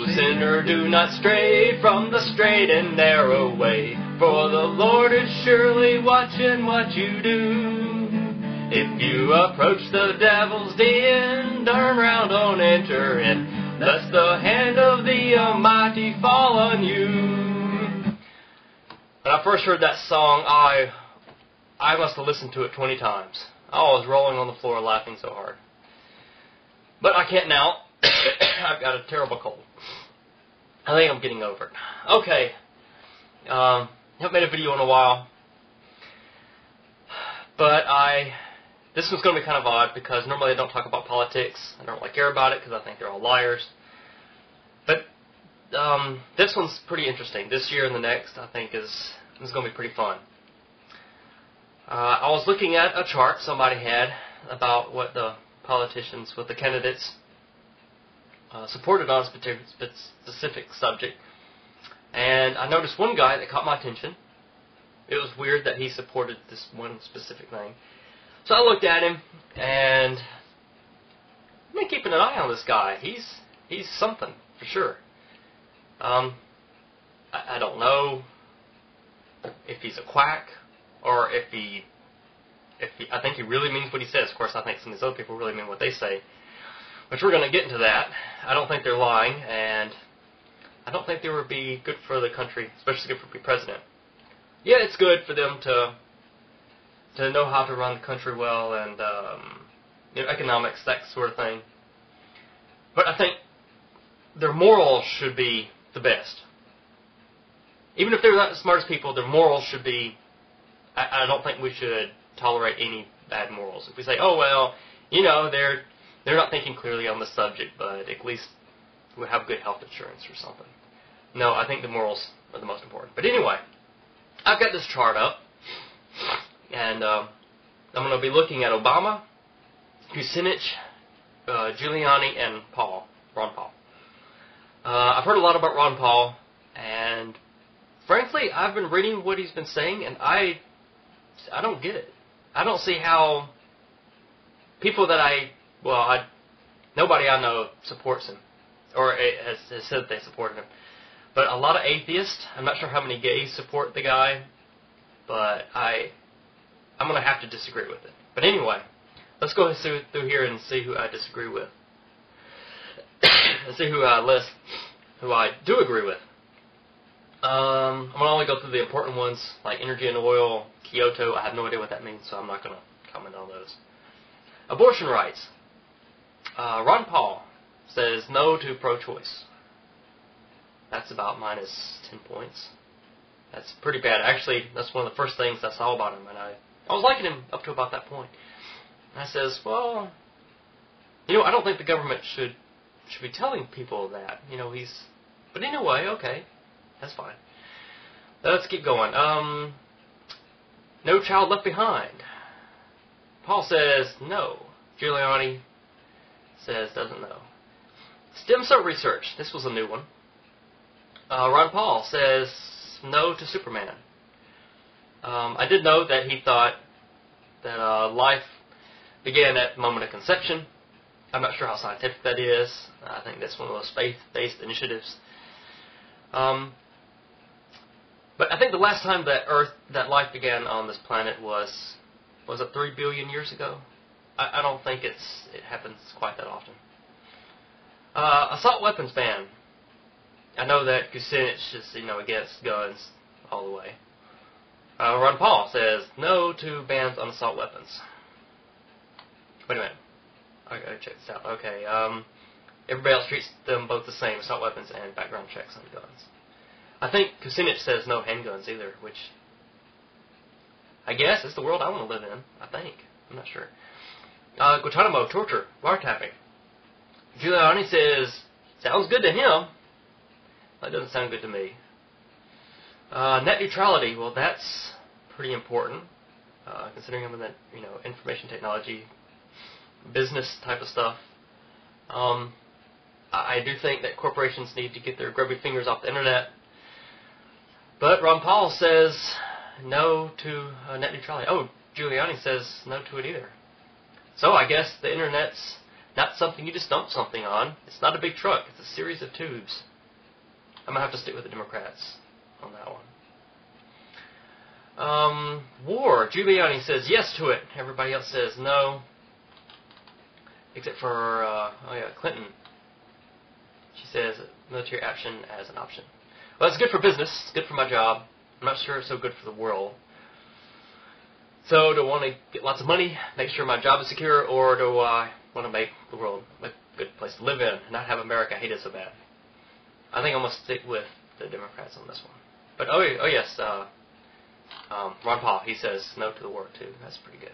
O sinner, do not stray from the straight and narrow way, for the Lord is surely watching what you do. If you approach the devil's den, turn round, don't enter in, lest the hand of the Almighty fall on you. When I first heard that song, I must have listened to it 20 times. I was rolling on the floor laughing so hard. But I can't now. I've got a terrible cold. I think I'm getting over it. Okay. Haven't made a video in a while. But this one's going to be kind of odd because normally I don't talk about politics. I don't really care about it because I think they're all liars. But this one's pretty interesting. This year and the next, I think, is going to be pretty fun. I was looking at a chart somebody had about what the politicians, what the candidates supported on a specific subject. And I noticed one guy that caught my attention. It was weird that he supported this one specific thing. So I looked at him, and I've been keeping an eye on this guy. He's something, for sure. I don't know if he's a quack, or if he, I think he really means what he says. Of course, I think some of these other people really mean what they say. Which we're going to get into that. I don't think they're lying, and I don't think they would be good for the country, especially good for the president. Yeah, it's good for them to know how to run the country well and economics, that sort of thing. But I think their morals should be the best. Even if they're not the smartest people, their morals should be. I don't think we should tolerate any bad morals. If we say, oh well, they're not thinking clearly on the subject, but at least we'll have good health insurance or something. No, I think the morals are the most important. But anyway, I've got this chart up, and I'm going to be looking at Obama, Kucinich, Giuliani, and Ron Paul. I've heard a lot about Ron Paul, and frankly, I've been reading what he's been saying, and I don't get it. I don't see how people that nobody I know supports him, or has said they supported him. But a lot of atheists, I'm not sure how many gays support the guy, but I'm going to have to disagree with it. But anyway, let's go through here and see who I disagree with. Let's see who I do agree with. I'm going to only go through the important ones, like energy and oil, Kyoto. I have no idea what that means, so I'm not going to comment on those. Abortion rights. Ron Paul says no to pro-choice. That's about minus 10 points. That's pretty bad. Actually, that's one of the first things I saw about him, and I was liking him up to about that point. And I says, well, I don't think the government should be telling people that. But anyway, okay, that's fine. Let's keep going. No child left behind. Paul says no. Giuliani says doesn't know. Stem cell research. This was a new one. Ron Paul says no to Superman. I did know that he thought that life began at the moment of conception. I'm not sure how scientific that is. I think that's one of those faith-based initiatives. But I think the last time that life began on this planet was it 3 billion years ago? I don't think it happens quite that often. Assault weapons ban. I know that Kucinich is against guns all the way. Ron Paul says no to bans on assault weapons. Wait a minute. I gotta check this out. Okay. Everybody else treats them both the same, assault weapons and background checks on guns. I think Kucinich says no handguns either, which I guess is the world I want to live in. I think. I'm not sure. Guantanamo, torture, wiretapping. Giuliani says sounds good to him. That doesn't sound good to me. Net neutrality. Well, that's pretty important, considering I'm in that information technology business type of stuff. I do think that corporations need to get their grubby fingers off the internet. But Ron Paul says no to net neutrality. Oh, Giuliani says no to it either. So I guess the internet's not something you just dump something on. It's not a big truck. It's a series of tubes. I'm going to have to stick with the Democrats on that one. War. Giuliani says yes to it. Everybody else says no. Except for, Clinton. She says military action as an option. Well, it's good for business. It's good for my job. I'm not sure it's so good for the world. So do I want to get lots of money, make sure my job is secure, or do I want to make the world a good place to live in and not have America hate us so bad? I think I'm going to stick with the Democrats on this one. But, yes, Ron Paul, he says no to the war, too. That's pretty good.